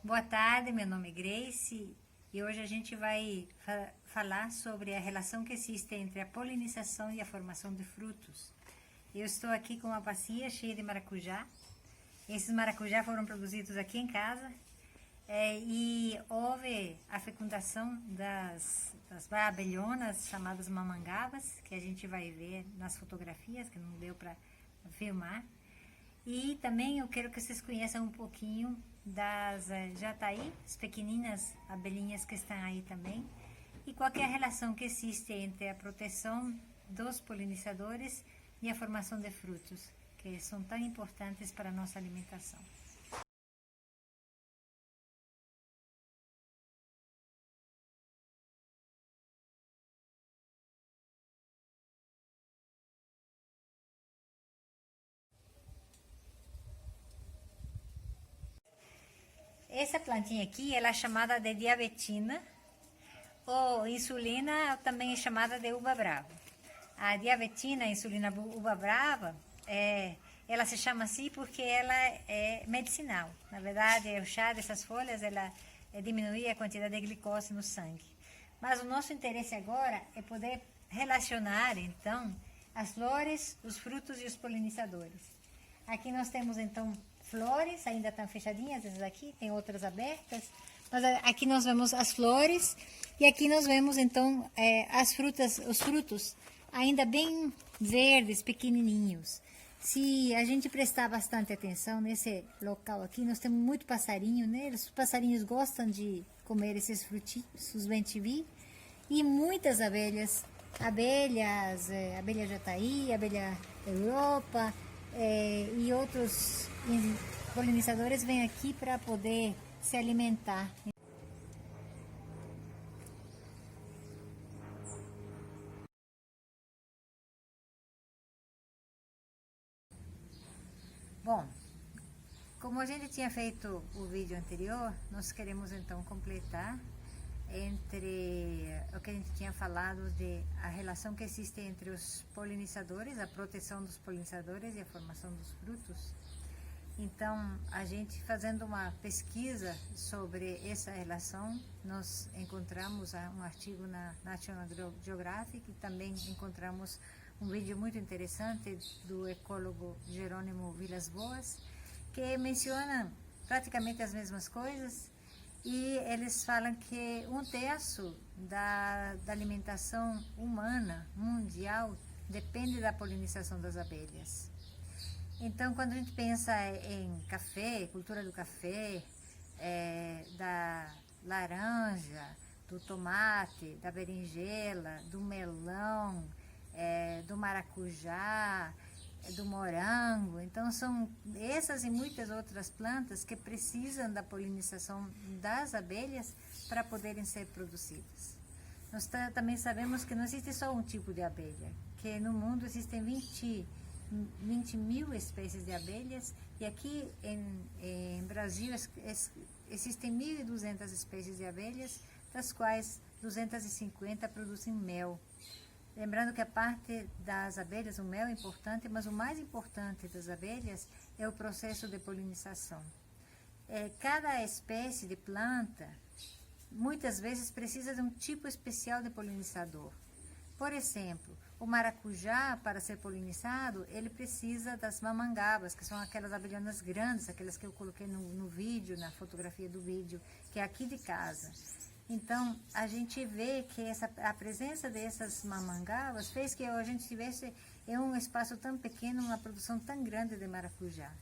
Boa tarde, meu nome é Grace e hoje a gente vai falar sobre a relação que existe entre a polinização e a formação de frutos. Eu estou aqui com uma bacia cheia de maracujá. Esses maracujá foram produzidos aqui em casa e houve a fecundação das abelhonas chamadas mamangabas, que a gente vai ver nas fotografias, que não deu para filmar. E também eu quero que vocês conheçam um pouquinho das jataí, as pequeninas abelhinhas que estão aí também, e qual é a relação que existe entre a proteção dos polinizadores e a formação de frutos, que são tão importantes para a nossa alimentação. Essa plantinha aqui, ela é chamada de diabetina, ou insulina também é chamada de uva brava. A diabetina, a insulina uva brava, ela se chama assim porque ela é medicinal. Na verdade, o chá dessas folhas, ela diminui a quantidade de glicose no sangue. Mas o nosso interesse agora é poder relacionar, então, as flores, os frutos e os polinizadores. Aqui nós temos, então, flores, ainda estão fechadinhas, essas aqui, tem outras abertas. Mas aqui nós vemos as flores e aqui nós vemos, então, as frutas, os frutos ainda bem verdes, pequenininhos. Se a gente prestar bastante atenção nesse local aqui, nós temos muito passarinho, né? Os passarinhos gostam de comer esses frutinhos, os bentivi, e muitas abelhas, abelha jataí, abelha Europa, e outros polinizadores vêm aqui para poder se alimentar. Bom, como a gente tinha feito o vídeo anterior, nós queremos então completar entre o que a gente tinha falado de a relação que existe entre os polinizadores, a proteção dos polinizadores e a formação dos frutos. Então, a gente fazendo uma pesquisa sobre essa relação, nós encontramos um artigo na National Geographic e também encontramos um vídeo muito interessante do ecólogo Jerônimo Vilas Boas, que menciona praticamente as mesmas coisas, e eles falam que 1/3 da alimentação humana mundial depende da polinização das abelhas. Então, quando a gente pensa em café, cultura do café, da laranja, do tomate, da berinjela, do melão, do maracujá, do morango. Então, são essas e muitas outras plantas que precisam da polinização das abelhas para poderem ser produzidas. Nós também sabemos que não existe só um tipo de abelha, que no mundo existem 20 mil espécies de abelhas, e aqui em Brasil existem 1.200 espécies de abelhas, das quais 250 produzem mel. Lembrando que a parte das abelhas, o mel é importante, mas o mais importante das abelhas é o processo de polinização. Cada espécie de planta, muitas vezes, precisa de um tipo especial de polinizador. Por exemplo, o maracujá, para ser polinizado, ele precisa das mamangabas, que são aquelas abelhonas grandes, aquelas que eu coloquei no vídeo, na fotografia do vídeo, que é aqui de casa. Então, a gente vê que a presença dessas mamangabas fez que a gente tivesse em um espaço tão pequeno uma produção tão grande de maracujá.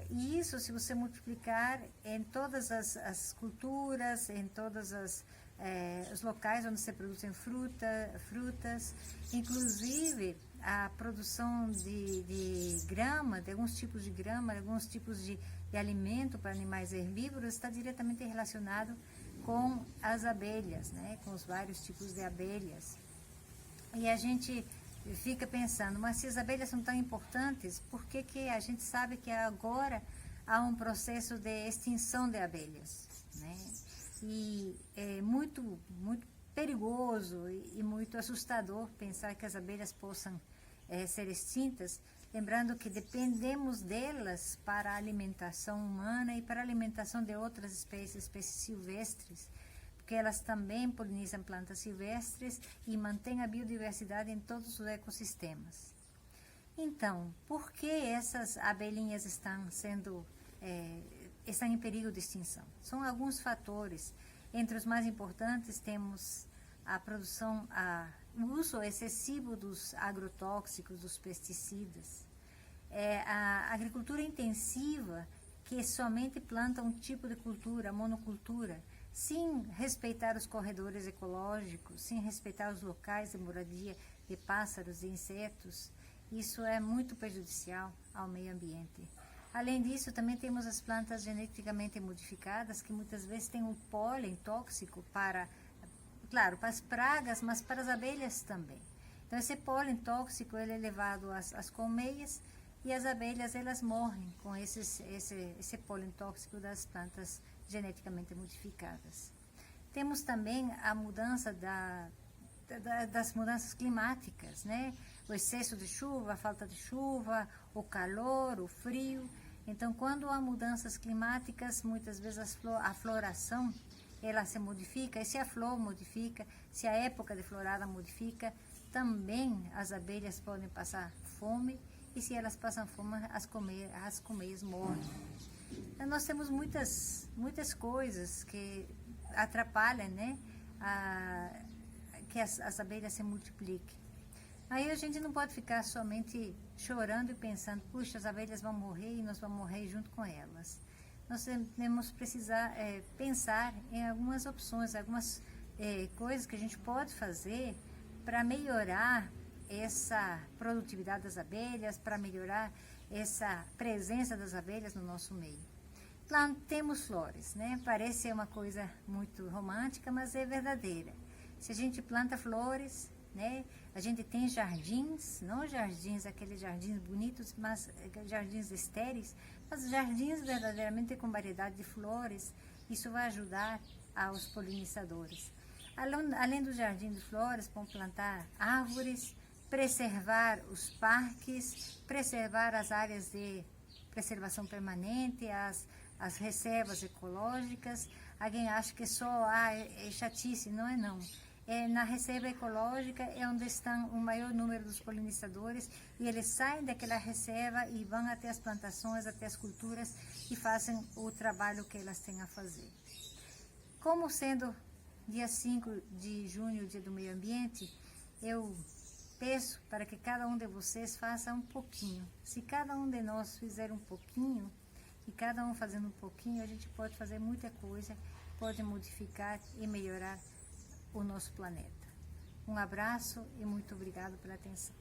E isso, se você multiplicar em todas as culturas, em todos os locais onde se produzem frutas, inclusive a produção de grama, de alguns tipos de grama, alguns tipos de alimento para animais herbívoros, está diretamente relacionado com as abelhas, né? Com os vários tipos de abelhas. E a gente fica pensando, mas se as abelhas são tão importantes, por que a gente sabe que agora há um processo de extinção de abelhas, né? E é muito perigoso e muito assustador pensar que as abelhas possam ser extintas, lembrando que dependemos delas para a alimentação humana e para a alimentação de outras espécies silvestres, porque elas também polinizam plantas silvestres e mantêm a biodiversidade em todos os ecossistemas. Então, por que essas abelhinhas estão em perigo de extinção? São alguns fatores. Entre os mais importantes temos a produção, o uso excessivo dos agrotóxicos, dos pesticidas, a agricultura intensiva, que somente planta um tipo de cultura, a monocultura, sem respeitar os corredores ecológicos, sem respeitar os locais de moradia de pássaros e insetos. Isso é muito prejudicial ao meio ambiente. Além disso, também temos as plantas geneticamente modificadas, que muitas vezes têm um pólen tóxico para as pragas, mas para as abelhas também. Então, esse pólen tóxico ele é levado às colmeias e as abelhas elas morrem com esse pólen tóxico das plantas geneticamente modificadas. Temos também a mudança das mudanças climáticas, né? O excesso de chuva, a falta de chuva, o calor, o frio. Então, quando há mudanças climáticas, muitas vezes a floração ela se modifica, e se a flor modifica, se a época de florada modifica, também as abelhas podem passar fome, e se elas passam fome, as colmeias morrem. Então, nós temos muitas coisas que atrapalham, né, que as abelhas se multipliquem. Aí a gente não pode ficar somente chorando e pensando, puxa, as abelhas vão morrer e nós vamos morrer junto com elas. Nós temos que precisar pensar em algumas opções, algumas coisas que a gente pode fazer para melhorar essa produtividade das abelhas, para melhorar essa presença das abelhas no nosso meio. Plantemos flores, né? Parece uma coisa muito romântica, mas é verdadeira. Se a gente planta flores, né? A gente tem jardins, não jardins, aqueles jardins bonitos, mas jardins estéreis, mas jardins verdadeiramente com variedade de flores. Isso vai ajudar aos polinizadores. Além do jardim de flores, vão plantar árvores, preservar os parques, preservar as áreas de preservação permanente, as reservas ecológicas. Alguém acha que só é chatice, não é não. Na reserva ecológica é onde estão o maior número dos polinizadores e eles saem daquela reserva e vão até as plantações, até as culturas e fazem o trabalho que elas têm a fazer. Como sendo dia 5 de junho, dia do meio ambiente, eu peço para que cada um de vocês faça um pouquinho. Se cada um de nós fizer um pouquinho, e cada um fazendo um pouquinho, a gente pode fazer muita coisa, pode modificar e melhorar o nosso planeta. Um abraço e muito obrigado pela atenção.